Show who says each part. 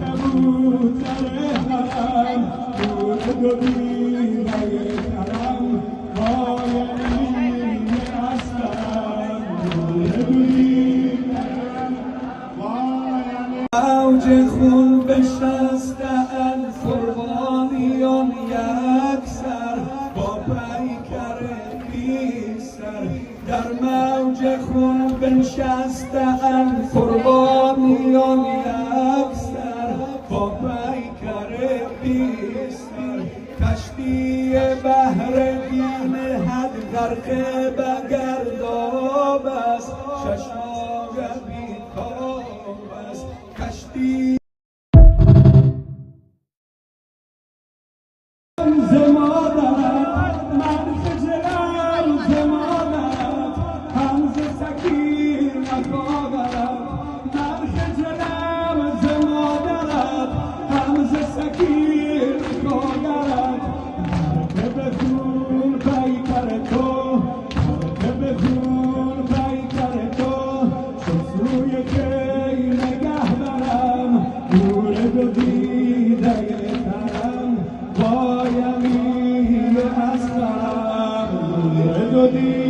Speaker 1: کبوتر حرم نور دو دیده کرم پایانی اصلم نور دو دیده اوج خون بشسته‌اند قربانیان یکسر با پیکر پیسر در موج خون بنشسته‌اند قربانیان یکسر با پیکر پیسر کشتی بحر دین حد غرق به گرداب است چشم‌آب بیتاب است کشتی زمانت من خجلم زمانت همز سکیر نخواهد من خجلم زمانت همز سکیر نخواهد که بخون پیکر تو که بخون پیکر تو سوی که نگه برم نور دو دیده ترم با یمین اصلم نور دو دیده